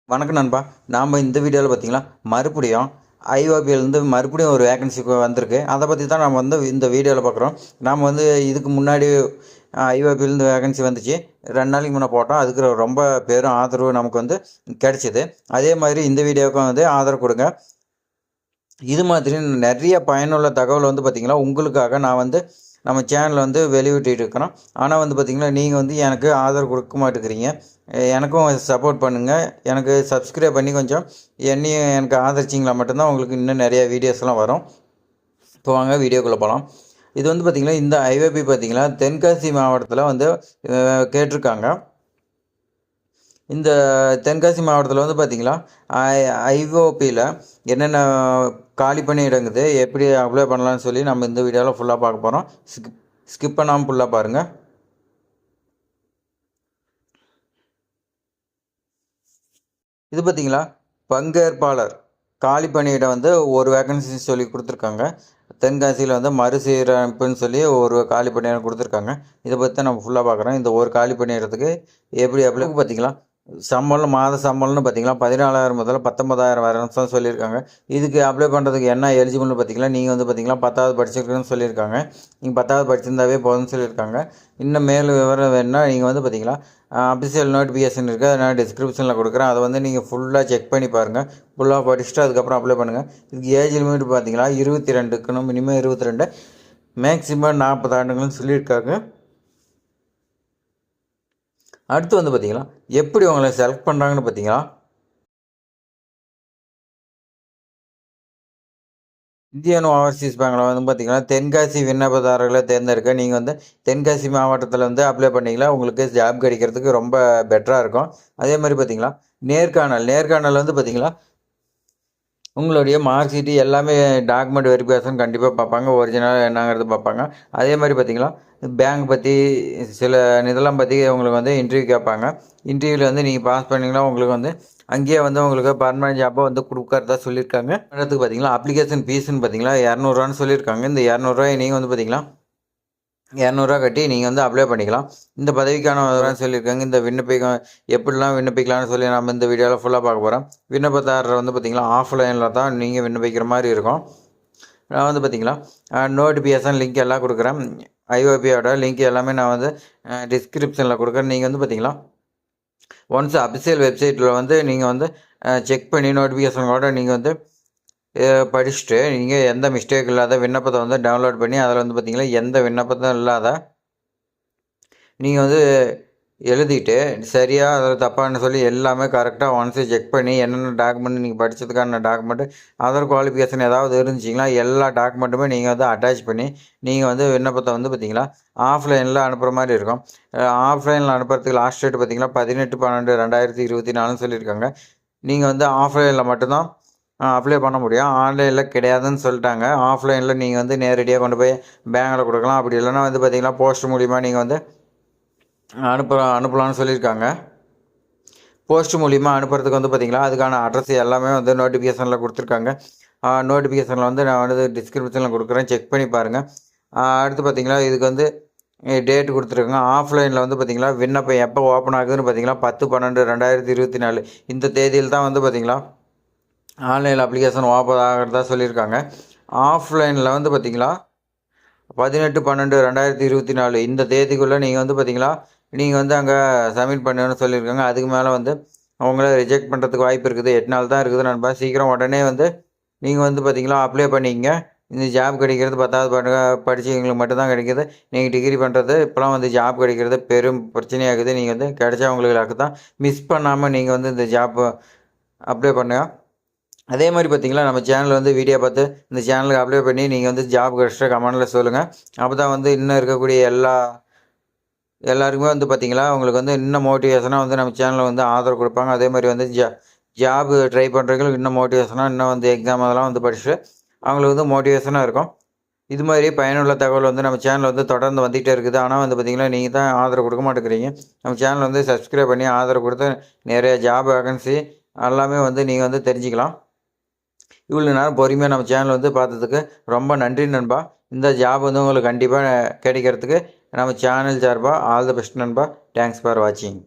வணக்கம் நண்பா. நாம் இந்த வீடியோவில் பார்த்தீங்கன்னா மறுபடியும் ஐஓபியிலேருந்து மறுபடியும் ஒரு வேகன்சி வந்திருக்கு. அதை பற்றி தான் நம்ம வந்து இந்த வீடியோவில் பார்க்குறோம். நாம் வந்து இதுக்கு முன்னாடி ஐஓபியிலேருந்து வேகன்சி வந்துச்சு. 2 நாளைக்கு முன்னே போட்டோம். அதுக்கு ரொம்ப பேரும் ஆதரவு நமக்கு வந்து கிடைச்சிது. அதே மாதிரி இந்த வீடியோவுக்கும் வந்து ஆதரவு கொடுங்க. இது மாதிரி நிறைய பயனுள்ள தகவல் வந்து பார்த்திங்கன்னா உங்களுக்காக நான் வந்து நம்ம சேனலில் வந்து வெளியிட்டு இருக்கிறோம். ஆனால் வந்து பார்த்திங்கன்னா நீங்கள் வந்து எனக்கு ஆதரவு கொடுக்க மாட்டேங்கிறீங்க. எனக்கும் சப்போர்ட் பண்ணுங்கள். எனக்கு சப்ஸ்கிரைப் பண்ணி கொஞ்சம் என்னையும் எனக்கு ஆதரிச்சிங்களா மட்டும்தான் உங்களுக்கு இன்னும் நிறைய வீடியோஸ்லாம் வரும். இப்போ வாங்க வீடியோக்குள்ளே போகலாம். இது வந்து பார்த்திங்கன்னா இந்த ஐஓபி பார்த்திங்கன்னா தென்காசி மாவட்டத்தில் வந்து கேட்டிருக்காங்க. இந்த தென்காசி மாவட்டத்தில் வந்து பார்த்திங்கன்னா ஐஓபியில் என்னென்ன காலி பண்ணி இடங்குது, எப்படி அப்ளை பண்ணலான்னு சொல்லி நம்ம இந்த வீடியோவில் ஃபுல்லாக பார்க்க போகிறோம். ஸ்கிப் பண்ணாமல் ஃபுல்லாக பாருங்கள். இது பார்த்திங்களா பங்கேற்பாளர் காலி பணியிடம் வந்து ஒரு வேகன்சி சொல்லி கொடுத்துருக்காங்க. தென்காசியில் வந்து மறுசீரமைப்புன்னு சொல்லி ஒரு காலி பணியிடம் கொடுத்துருக்காங்க. இதை பற்றி நம்ம ஃபுல்லாக பார்க்குறோம். இந்த ஒரு காலி பணியிடத்துக்கு எப்படி அப்ளை பார்த்திங்களா சம்பளம் மாத சம்பளம்னு பார்த்திங்கன்னா 14,000 முதல்ல 19,000 வரணும் தான் சொல்லியிருக்காங்க. இதுக்கு அப்ளை பண்ணுறதுக்கு என்ன எலிஜிபிள்னு பார்த்திங்கன்னா நீங்கள் வந்து பார்த்திங்கன்னா 10வது படிச்சிருக்குன்னு சொல்லியிருக்காங்க. நீங்கள் 10வது படிச்சிருந்தாவே போதும்னு சொல்லியிருக்காங்க. இன்னும் மேலும் விவரம் வேணுன்னா நீங்கள் வந்து பார்த்திங்கன்னா அஃபிஷியல் நோட்டிஃபிகேஷன் இருக்குது, அதை நான் டிஸ்கிரிப்ஷனில் கொடுக்குறேன். அதை வந்து நீங்கள் ஃபுல்லாக செக் பண்ணி பாருங்கள். ஃபுல்லாக படிச்சுட்டு அதுக்கப்புறம் அப்ளை பண்ணுங்கள். இதுக்கு ஏஜ் லிமிட் பார்த்திங்கன்னா 22க்குன்னு மினிமம் 22, மேக்ஸிமம் 40 ஆண்டுகள்னு சொல்லியிருக்காங்க. அடுத்து வந்து பார்த்திங்கன்னா எப்படி உங்களை செலக்ட் பண்ணுறாங்கன்னு பார்த்திங்கன்னா இந்தியன் ஓவர்சீஸ் பேங்கில் வந்து பார்த்திங்கன்னா தென்காசி விண்ணப்பதாரர்களை தேர்ந்தெடுக்க நீங்கள் வந்து தென்காசி மாவட்டத்தில் வந்து அப்ளை பண்ணிங்களா உங்களுக்கு ஜாப் கிடைக்கிறதுக்கு ரொம்ப பெட்டராக இருக்கும். அதே மாதிரி பார்த்திங்கன்னா நேர்காணல் வந்து பார்த்திங்கன்னா உங்களுடைய மார்க் ஷீட்டு எல்லாமே டாக்குமெண்ட் வெரிஃபிகேஷன் கண்டிப்பாக பார்ப்பாங்க. ஒரிஜினல் என்னங்கிறது பார்ப்பாங்க. அதே மாதிரி பார்த்திங்கன்னா பேங்க் பற்றி சில இதெல்லாம் பற்றி உங்களுக்கு வந்து இன்டர்வியூ கேட்பாங்க. இன்டர்வியூவில் வந்து நீங்கள் பாஸ் பண்ணிங்கன்னா உங்களுக்கு வந்து அங்கேயே வந்து உங்களுக்கு பர்மனெண்ட் ஜாப்பை வந்து கொடுக்கறதா சொல்லியிருக்காங்க. அடுத்து பார்த்திங்கன்னா அப்ளிகேஷன் ஃபீஸ்ன்னு பார்த்திங்கன்னா 200 சொல்லியிருக்காங்க. இந்த 200 நீங்கள் வந்து பார்த்திங்கன்னா 200 கட்டி நீங்கள் வந்து அப்ளை பண்ணிக்கலாம். இந்த பதவிக்கான சொல்லியிருக்காங்க. இந்த எப்படிலாம் விண்ணப்பிக்கலாம்னு சொல்லி நம்ம இந்த வீடியோவில் ஃபுல்லாக பார்க்க போகிறோம். விண்ணப்பதாரர் வந்து பார்த்திங்கன்னா ஆஃப்லைனில் தான் நீங்கள் விண்ணப்பிக்கிற மாதிரி இருக்கும். நான் வந்து பார்த்திங்கன்னா நோட்டிஃபிகேஷன் லிங்க் எல்லாம் கொடுக்குறேன். ஐஓபியோட லிங்க் எல்லாமே நான் வந்து டிஸ்கிரிப்ஷனில் கொடுக்குறேன். நீங்கள் வந்து பார்த்திங்கன்னா ஒன்ஸ் அஃபிஷியல் வெப்சைட்டில் வந்து நீங்கள் வந்து செக் பண்ணி நோட்டிஃபிகேஷனோட நீங்கள் வந்து படிச்சுட்டு நீங்கள் எந்த மிஸ்டேக் இல்லாத விண்ணப்பத்தை வந்து டவுன்லோட் பண்ணி அதில் வந்து பார்த்திங்கன்னா எந்த விண்ணப்பத்தும் இல்லாத நீங்கள் வந்து எழுதிட்டு சரியாக அதில் தப்பான்னு சொல்லி எல்லாமே கரெக்டாக ஒன்ஸு செக் பண்ணி என்னென்ன டாக்குமெண்ட் நீங்கள் படித்ததுக்கான டாக்குமெண்ட்டு அதர் குவாலிஃபிகேஷன் ஏதாவது இருந்துச்சிங்களா எல்லா டாக்குமெண்ட்டுமே நீங்கள் வந்து அட்டாச் பண்ணி நீங்கள் வந்து விண்ணப்பத்தை வந்து பார்த்திங்கன்னா ஆஃப்லைனில் அனுப்புகிற மாதிரி இருக்கும். ஆஃப்லைனில் அனுப்புறதுக்கு லாஸ்ட் டேட் பார்த்திங்கன்னா 18/12/2024 சொல்லியிருக்காங்க. நீங்கள் வந்து ஆஃப்லைனில் மட்டும்தான் அப்ளை பண்ண முடியும். ஆன்லைனில் கிடையாதுன்னு சொல்லிட்டாங்க. ஆஃப்லைனில் நீங்கள் வந்து நேரடியாக கொண்டு போய் பேங்கில் கொடுக்கலாம். அப்படி இல்லைன்னா வந்து பார்த்திங்கன்னா போஸ்ட் மூலிமா நீங்கள் வந்து அனுப்பலான்னு சொல்லியிருக்காங்க. போஸ்ட் மூலிமா அனுப்புறதுக்கு வந்து பார்த்திங்கன்னா அதுக்கான அட்ரஸ் எல்லாமே வந்து நோட்டிஃபிகேஷனில் கொடுத்துருக்காங்க. நோட்டிஃபிகேஷனில் வந்து நான் வந்து டிஸ்கிரிப்ஷனில் கொடுக்குறேன், செக் பண்ணி பாருங்கள். அடுத்து பார்த்திங்கன்னா இதுக்கு வந்து டேட்டு கொடுத்துருக்காங்க. ஆஃப்லைனில் வந்து பார்த்திங்கன்னா விண்ணப்பம் எப்போ ஓப்பன் ஆகுதுன்னு பார்த்திங்கன்னா 10/12/2024 இந்த தேதியில் தான் வந்து பார்த்திங்கன்னா ஆன்லைன் அப்ளிகேஷன் ஓப்பன் ஆகிறதா சொல்லியிருக்காங்க. ஆஃப்லைனில் வந்து பார்த்திங்கன்னா 18/12/2024 இந்த தேதிக்குள்ளே நீங்கள் வந்து பார்த்திங்கன்னா நீங்கள் வந்து அங்கே சப்மிட் பண்ணணும்னு சொல்லியிருக்காங்க. அதுக்கு மேலே வந்து அவங்கள ரிஜெக்ட் பண்ணுறதுக்கு வாய்ப்பு இருக்குது. 8 நாள் தான் இருக்குது நண்பா. சீக்கிரம் உடனே வந்து நீங்கள் வந்து பார்த்திங்கன்னா அப்ளை பண்ணிங்க. இந்த ஜாப் கிடைக்கிறது 10வது படித்தவங்களுக்கு மட்டும்தான் கிடைக்கிது. நீங்கள் டிகிரி பண்ணுறது இப்போலாம் வந்து ஜாப் கிடைக்கிறது பெரும் பிரச்சனையாகுது. நீங்கள் வந்து கிடைச்சவங்களுக்கு தான் மிஸ் பண்ணாமல் நீங்கள் வந்து இந்த ஜாப் அப்ளை பண்ணுங்கள். அதே மாதிரி பார்த்திங்கன்னா நம்ம சேனலில் வந்து வீடியோ பார்த்து இந்த சேனலுக்கு அப்ளை பண்ணி நீங்கள் வந்து ஜாப் கிடச்சிட்டா கமெண்டில் சொல்லுங்கள். அப்போ தான் வந்து இன்னும் இருக்கக்கூடிய எல்லாருக்குமே வந்து பார்த்திங்களா உங்களுக்கு வந்து இன்னும் மோட்டிவேஷனாக வந்து நம்ம சேனலில் வந்து ஆதரவு கொடுப்பாங்க. அதே மாதிரி வந்து ஜாப் ட்ரை பண்ணுறவங்களுக்கு இன்னும் மோட்டிவேஷனாக இன்னும் வந்து எக்ஸாம் அதெல்லாம் வந்து படிச்சுட்டு அவங்களுக்கு வந்து மோட்டிவேஷனாக இருக்கும். இது மாதிரி பயனுள்ள தகவல் வந்து நம்ம சேனலில் வந்து தொடர்ந்து வந்துகிட்டே இருக்குது. ஆனால் வந்து பார்த்திங்கன்னா நீங்கள் தான் ஆதரவு கொடுக்க மாட்டேங்கிறீங்க. நம்ம சேனல் வந்து சப்ஸ்கிரைப் பண்ணி ஆதரவு கொடுத்து நிறைய ஜாப் வேகன்சி எல்லாமே வந்து நீங்கள் வந்து தெரிஞ்சுக்கலாம். இவ்வளோ நேரம் பொறுமையாக நம்ம சேனல் வந்து பார்த்ததுக்கு ரொம்ப நன்றி நண்பா. இந்த ஜாப் வந்து உங்களுக்கு கண்டிப்பாக கிடைக்கிறதுக்கு நம்ம சேனல் சார்பாக ஆல் த பெஸ்ட் நண்பா. தேங்க்ஸ் ஃபார் வாட்சிங்.